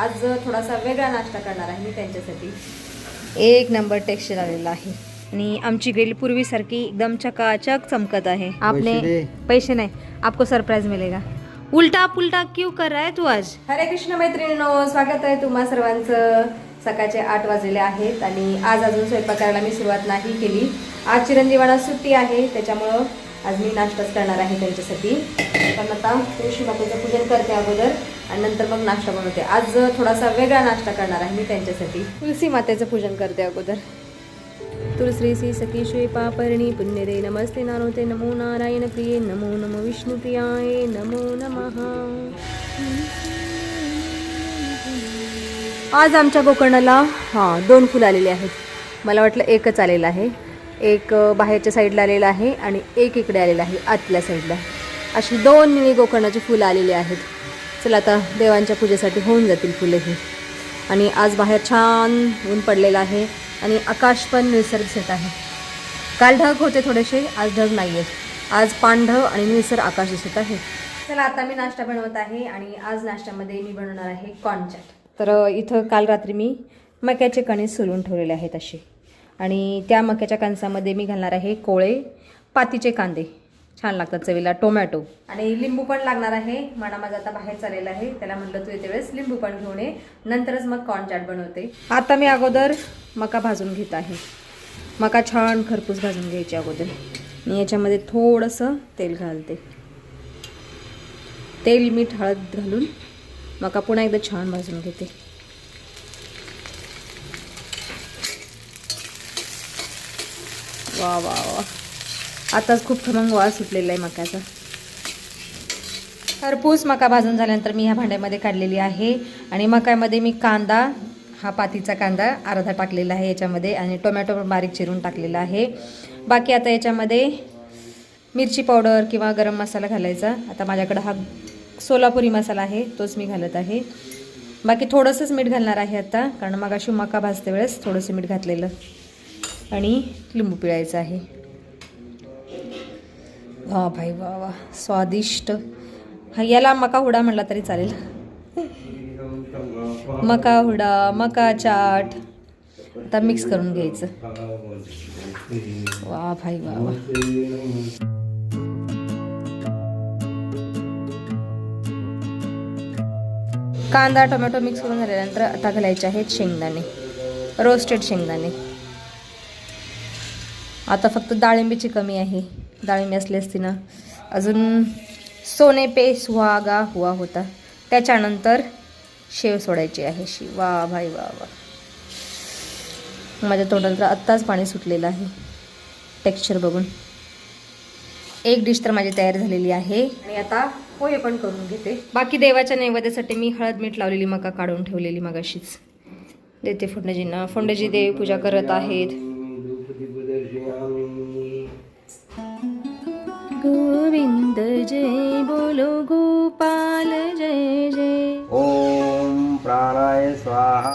आज थोडासा वेगळा नाश्ता करणार आहे मी त्यांच्यासाठी। एक नंबर टेक्स्चर आलेला आहे आणि आमची ग्रिल पूर्वीसारखी एकदम चकाचक चमकत आहे। आपने पैसे नाही, आपको सरप्राइज मिलेगा। उलटा पुलटा क्यों कर रहा है तू आज? हरे कृष्ण मैत्रिणींनो, स्वागत आहे तुम्हा सर्वांचं। सकाळचे 8 वाजलेले आहेत आणि आज अजून स्वयंपाक करायला मी सुरुवात नाही केली। आज चिरंजीवांना सुट्टी आहे, त्याच्यामुळं आज मी नाश्ताच करणार आहे त्यांच्यासाठी। पण आता तुळशी मातेचं पूजन करते अगोदर आणि नंतर मग नाश्ता बनवते। आज थोडासा वेगळा नाश्ता करणार आहे मी त्यांच्यासाठी। तुळशी मातेचं पूजन करते अगोदर। तुलसी श्री सखी श्री पापर्णी पुण्यदे नमस्ते नारोते नमो नारायण प्रिये नमो नमो विष्णु प्रियाय नमो नमः। आज आमच्या गोकर्णाला 2 फुलं आलेले आहेत। मला वाटलं एकच आलेलं आहे, एक बाहेरच्या साईडला आलेला आहे आणि एक इकडे आलेला आहे आतल्या साईडला। अशी 2 निळी गोकर्णाची फुलं आलेली आहेत। चला आता देवांच्या पूजेसाठी होऊन जातील फुले ही। आणि आज बाहेर छान ऊन पडलेलं आहे आणि आकाश पण निळसर दिसत आहे। काल ढग होते थोडेसे, आज ढग नाही आहेत। आज पांढरं आणि निळसर आकाश दिसत आहे। चला आता मी नाश्ता बनवत आहे आणि आज नाश्त्यामध्ये मी बनवणार आहे कॉर्न चाट। तर इथं काल रात्री मी मक्याचे कणीस सोलून ठेवलेले आहेत असे, आणि त्या मक्याच्या कणसामध्ये मी घालणार आहे कोळे, पातीचे कांदे छान लागतात चवीला, टोमॅटो आणि लिंबू पण लागणार आहे। म्हणा माझा आता बाहेर चाललेला आहे, त्याला म्हटलं तू येते वेळेस लिंबू पण घेऊन ये, नंतरच मग कॉर्न चाट बनवते। आता मी अगोदर मका भाजून घेत आहे। मका छान खरपूस भाजून घ्यायची अगोदर। मी याच्यामध्ये थोडंसं तेल घालते, तेल मीठ हळद घालून मका पुन्हा एकदा छान भाजून घेते। वा वा वा, आताच खूप खमंग वास सुटलेला आहे मक्याचा। खरपूस मका भाजून झाल्यानंतर मी ह्या भांड्यामध्ये काढलेली आहे आणि मक्यामध्ये मी कांदा, हा पातीचा कांदा अर्धा टाकलेला आहे याच्यामध्ये, आणि टोमॅटो पण बारीक चिरून टाकलेला आहे। बाकी आता याच्यामध्ये मिरची पावडर किंवा गरम मसाला घालायचा। आता माझ्याकडे हा सोलापुरी मसाला आहे, तोच मी घालत आहे। बाकी थोडंसंच मीठ घालणार आहे आता, कारण मग अशी मका भाजते वेळेस थोडंसं मीठ घातलेलं, आणि लिंबू पिळायचं आहे। वा भाई वा वा, स्वादिष्ट। हा याला मका हुडा म्हटला तरी चालेल। मका हुडा, मका चाट आता मिक्स करून घ्यायचं। वा भाई वा वा। कांदा टोमॅटो मिक्स करून झाल्यानंतर आता घालायचे आहेत शेंगदाणे, रोस्टेड शेंगदाणे। आता फक्त डाळिंबीची कमी आहे, डाळिंबी असली असती ना अजून सोने पे सुहागा हुआ होता। त्याच्यानंतर शेव सोडायची आहे शी। वा भाई वा वा, माझ्या तोंडाला तर आत्ताच पाणी सुटलेलं आहे टेक्स्चर बघून। एक डिश तर माझी तयार झालेली आहे आणि आता पोहे पण करून घेते। बाकी देवाच्या नैवेद्यासाठी मी हळद मीठ लावलेली मका काढून ठेवलेली मगाशीच देते फोंडेजींना। फोंडेजी देव पूजा करत आहेत। गोविंद जय बोलो गोपाल जय जय। ओम प्राणाय स्वाहा।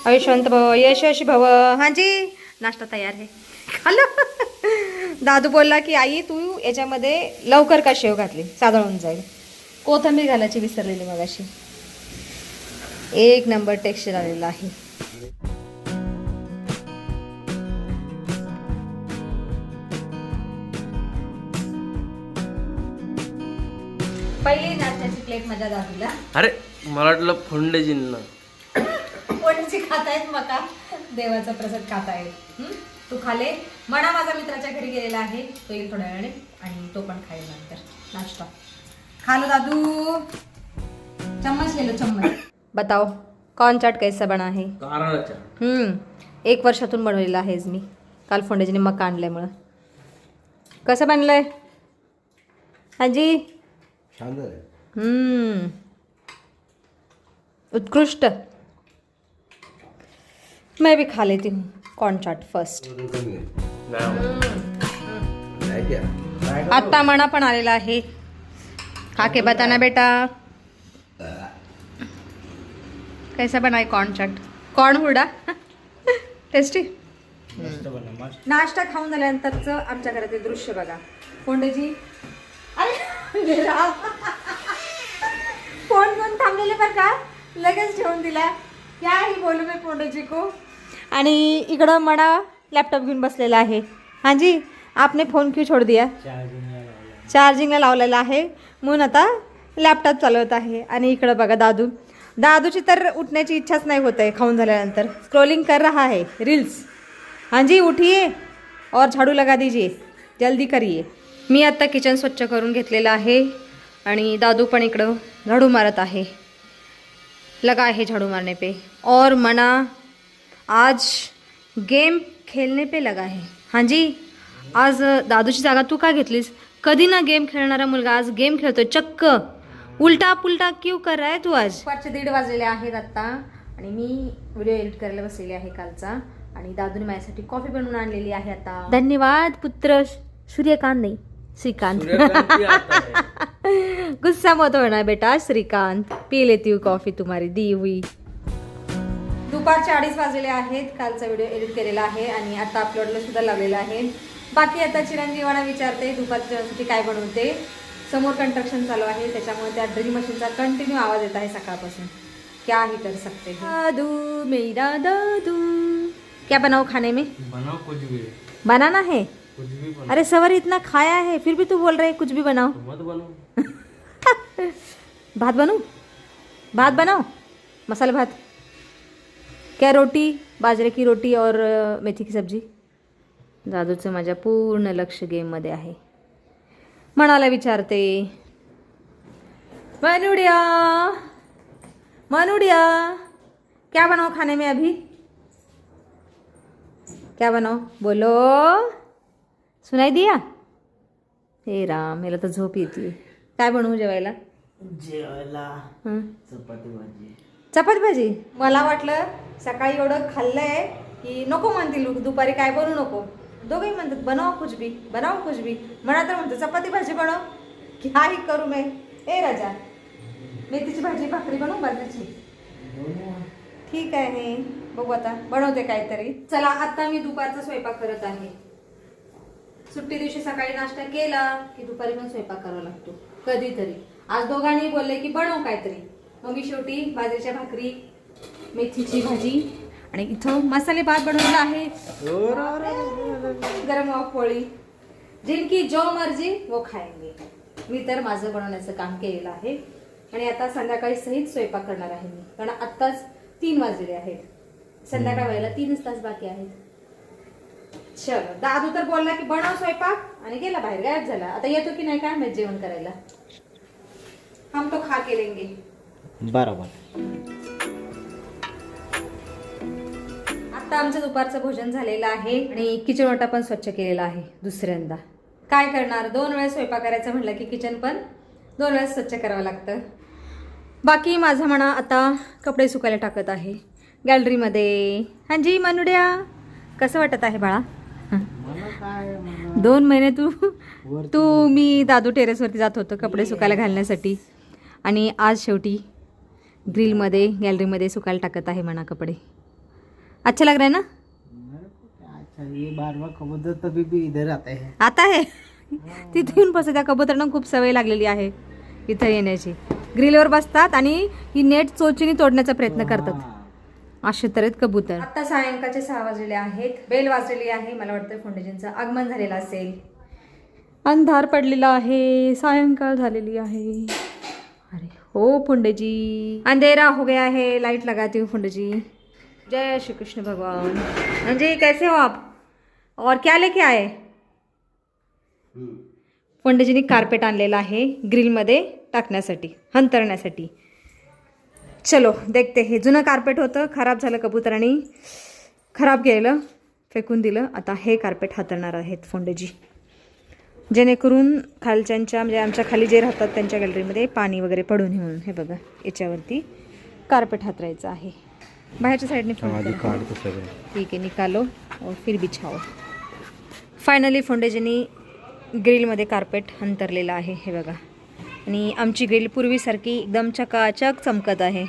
आयुष्यवंत भव, यशस्वी भव। हाँ जी, नाश्ता तयार है, खाल्लं। दादू बोलला की आई तू याच्यामध्ये लवकर का शेव घातली, सादळून जाईल। कोथिंबीर घालायची विसरलेली मगाशी। एक नंबर टेक्स्चर आलेला आहे। पहिली नाश्त्याची प्लेट माझ्या दादूला। अरे मला वाटलं फोंडेजींना। फोंडेजी खातायत मका, देवाचा प्रसाद खातायत। तू खाले म्हणा, माझा मित्राच्या घरी गेलेला आहे, तो येईल थोड्या वेळाने आणि तो पण खाईल नंतर नाश्ता। खा लो दादू, चम्मच ले लो चम्मच। बताओ कौन चाट कैसा बना है? 1 वर्षातून बनवलेला आहेच मी, काल फोंडेजीने मका आणल्यामुळं। कसं बनलंय आजी? छान झालं। उत्कृष्ट। मैं भी खा लेती हूँ कॉर्न चाट फर्स्ट। आता मना पण आलेला आहे, खा के बताना बेटा कैसा बनाए कॉर्न चाट, कॉर्न हुरडा टेस्टी। नाश्ता खाऊन झाल्यानंतरचं आमच्या घरातील दृश्य बघा। फोंडेजी अरे फोन घेऊन थांबलेले बरं का, लगेच ठेवून दिला. क्या ही बोलू मी फोंडेजी को. आणि इकडं मणा लॅपटॉप घेऊन बसलेला आहे. हां जी, आपने फोन क्यों छोड़ दिया? चार्जिंगला लावलेला आहे म्हणून आता लॅपटॉप चालवत आहे. आणि इकडं बघा दादूची तर उठण्याची इच्छाच नाही होत आहे खाऊन झाल्यानंतर. स्क्रोलिंग कर रहा है रील्स. हाँ जी उठिए और झाडू लगा दीजिए, जल्दी करिए. मी आत्ता किचन स्वच्छ करून घेतलेलं आहे आणि दादू पण इकडं झाडू मारत आहे. लगा है झाड़ू मारने पे. और मना आज गेम खेळणे पे लगा है. हाँ जी, आज दादूची जागा तू का घेतलीस? कधी ना गेम खेळणारा मुलगा आज गेम खेळतोय चक्क. उलटा पुलटा क्यू कर रहा है तू आज? 1:15 वाजलेले आहेत आत्ता आणि मी व्हिडिओ एडिट करायला बसलेली आहे कालचा. आणि दादूने माझ्यासाठी कॉफी बनवून आणलेली आहे आता. धन्यवाद पुत्र. सूर्यकांत नाही, श्रीकांत. गुस्सा मत होना बेटा, श्रीकांत. पी लेती हूँ कॉफी तुम्हारी दी हुई. दुपारचे 2:30 वाजलेले आहेत. कालचा व्हिडिओ एडिट केलेला आहे आणि आता अपलोडला सुद्धा लावलेला आहे. बाकी आता चिरंजीवाना विचारते दुपारच्या जेवणासाठी काय बनवते. समोर कंस्ट्रक्शन चालू आहे त्याच्यामुळे त्या ड्रिल मशीनचा कंटिन्यू आवाज येत आहे सकाळपासून. क्या ही कर सकते हैं. दादू मेरा दादू, क्या बनाओ खाने में? बनाओ कुछ भी, बनाना है. कुछ भी बनाओ. अरे सवर इतना खाया है फिर भी तू बोल रहे कुछ भी बनाओ. मत बनाओ. भात बनू, भात बनाओ, मसाला भात. क्या रोटी? बाजरे की रोटी और मेथी की सब्जी. दादूचं माझ्या पूर्ण लक्ष गेममध्ये आहे. मनाला विचारते, मनुडिया मनुडिया क्या बनाओ खाने में अभी? क्या बनाओ बोलो. सुनाई दिया? हे राम, मेला तर झोप येते. काय बनवू जेवायला? चपाती भाजी. चपाती भाजी. मला वाटलं सकाळी एवढं खाल्लंय की नको म्हणतील लोक दुपारी काय बनवू नको. दोघेही म्हणतात बनाव कुछ भी, बनाव कुछ भी. म्हणा तर म्हणतो चपाती भाजी बनव. काही करू मी. ए राजा, मेथीची भाजी भाकरी बनवू बाजरीची. ठीक आहे, बघू आता बनवते काहीतरी. चला आता मी दुपारचा स्वयंपाक करत आहे. सुट्टी दिवशी सकाळी नाश्ता केला की दुपारी पण स्वयंपाक करावा लागतो कधीतरी. आज दोघांनी बोलले की बनव काहीतरी. मग मी शेवटी बाजरीच्या भाकरी, मेथीची भाजी आणि इथं मसाले भात बनवलेला आहे. गरम पोळी. जिनकी जो मर्जी वो खाएंगे. मी तर माझं बनवण्याचं काम केलेलं आहे आणि आता संध्याकाळी सहित स्वयंपाक करणार आहे मी. कारण आत्ताच 3 वाजलेले आहेत. संध्याकाळ व्हायला 3च तास बाकी आहेत. चलो, दादू तर बोलला की बनव स्वयंपाक आणि गेला बाहेर, गायब झाला. आता येतो की नाही काय माहित जेवण करायला. हम तो खा के लेंगे. बरोबर. आता आमचं दुपारचं भोजन झालेलं आहे आणि किचन वाटा पण स्वच्छ केलेला आहे दुसऱ्यांदा. काय करणार, 2 वेळेस स्वयंपाक करायचं म्हटलं की किचन पण 2 वेळेस स्वच्छ करावं लागतं. बाकी माझा म्हणा आता कपडे सुकायला टाकत आहे गॅलरीमध्ये. हां जी मनुड्या, कसं वाटत आहे बाळा? 2 महिने तू मी दादू टेरेसवरती जात होतो कपडे सुकायला घालण्यासाठी आणि आज शेवटी ग्रिलमध्ये गॅलरीमध्ये सुकायला टाकत आहे म्हणा कपडे. अच्छा लग रहा है ना? अच्छा, ये बार-बार कबूतर तभी भी इधर आते हैं. आता आहे तिथे येऊन बसत. त्या कबुतरांना खूप सवय लागलेली आहे इथं येण्याची. ग्रिलवर बसतात आणि ही नेट चोचीने तोडण्याचा प्रयत्न करतात. असे तर आहेत कबूतर. आता सायंकाळचे 6 वाजलेले आहेत. बेल वाजलेली आहे. मला वाटतं फोंडेजींचं आगमन झालेलं असेल. अंधार पडलेला आहे, सायंकाळ झालेली आहे. अरे हो फोंडेजी, अंधेरा हो गया है, लाइट लगाती हूँ फोंडेजी. जय श्री कृष्ण भगवान. हाँ जी, कैसे हो आप? और क्या लेके आए? फोंडेजीने कार्पेट आणलेला आहे ग्रिलमध्ये टाकण्यासाठी, हंतरण्यासाठी. चलो देखते. हे जुनं कार्पेट होतं, खराब झालं, कबुतरांनी खराब केलं, फेकून दिलं. आता हे कार्पेट हातरणार आहेत फोंडेजी, जेणेकरून खालच्यांच्या म्हणजे आमच्या खाली जे राहतात त्यांच्या गॅलरीमध्ये पाणी वगैरे पडू नये म्हणून. हे बघा, याच्यावरती कार्पेट हातरायचं आहे. बाहेरच्या साईडने ठीक आहे, निकालो और फिर बिछाओ. फायनली फोंडेजींनी ग्रिलमध्ये कार्पेट अंतरलेलं आहे. हे बघा, आणि आमची ग्रिल पूर्वीसारखी एकदम चकाचक चमकत आहे.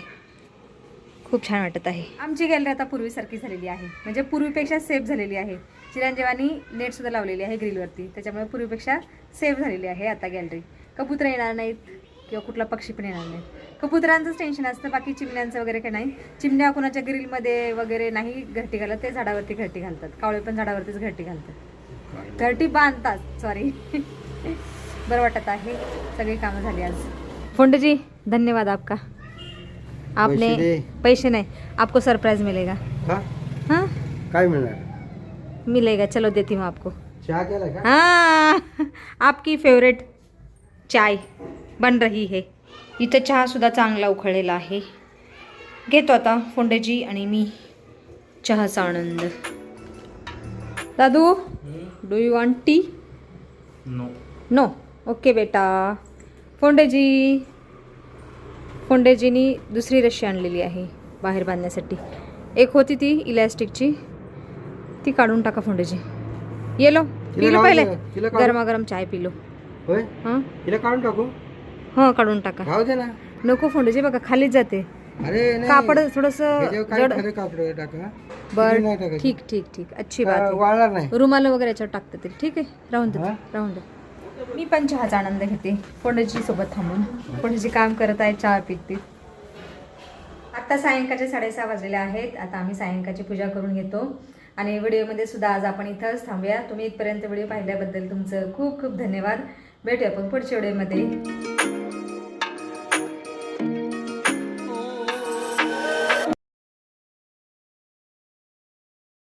खूप छान वाटत आहे. आमची गॅलरी आता पूर्वीसारखी झालेली आहे, म्हणजे पूर्वीपेक्षा सेफ झालेली आहे. चिरंजीवानी नेटसुद्धा लावलेली आहे ग्रिलवरती, त्याच्यामुळे पूर्वीपेक्षा सेफ झालेली आहे आता गॅलरी. कबूतर येणार नाहीत किंवा कुठला पक्षी पण येणार नाही. कबुतरांचंच टेन्शन असतं, बाकी चिमण्यांचं वगैरे काही नाही. चिमण्या कुणाच्या ग्रिलमध्ये वगैरे नाही घरटी घालत, ते झाडावरती घरटी घालतात. कावळे पण झाडावरतीच घरटी घालतात, घरटी बांधतात. सॉरी. बरं वाटत आहे, सगळी कामं झाली आज. फोंडे जी धन्यवाद आपका, आपने पैसे नहीं, आपको सरप्राइज मिलेगा. हाँ काय मिळणार? मिलेगा, चलो देती हूँ आपको. चहा केला का? हाँ, आपकी फेवरेट चाय बन रही है. इथं चहा सुद्धा चांगला उखळलेला आहे. घेतो आता फोंडेजी आणि मी चहाचा आनंद. दादू, do you want tea? No. No, okay बेटा. फोंडेजीनी दुसरी रशी आणलेली आहे बाहेर बांधण्यासाठी. एक होती ती इलॅस्टिकची, ती काढून टाका फोंडेजी. ये लो, पी लो पहिले, गरमागरम चाय पी लो. होय, हां तिला काढून टाकू? हां, काढून टाका. खाऊ दे ना. नको फोंडेजी, बघा खालीच जाते. अरे नाही, कापड थोडंसं जड. खरे कापड टाका. बरं, ठीक ठीक ठीक, अच्छी बात आहे. वाळणार नाही. रुमाल वगैरे याच्यावर टाकते तरी ठीक आहे, राहून दे हां? राहून दे. मी पण चहाचा आनंद घेते फोंडेजी सोबत थांबून. फोंडेजी काम करत आहे, चहा पिते. आत्ता सायंकाळचे 6:30 वाजलेले आहेत. आता आम्ही सायंकाळची पूजा करून घेतो आणि व्हिडिओमध्ये सुद्धा आज आपण इथंच थांबूया. तुम्ही इथपर्यंत व्हिडिओ पाहिल्याबद्दल तुमचं खूप खूप धन्यवाद. भेटूया आपण पुढच्या व्हिडिओमध्ये.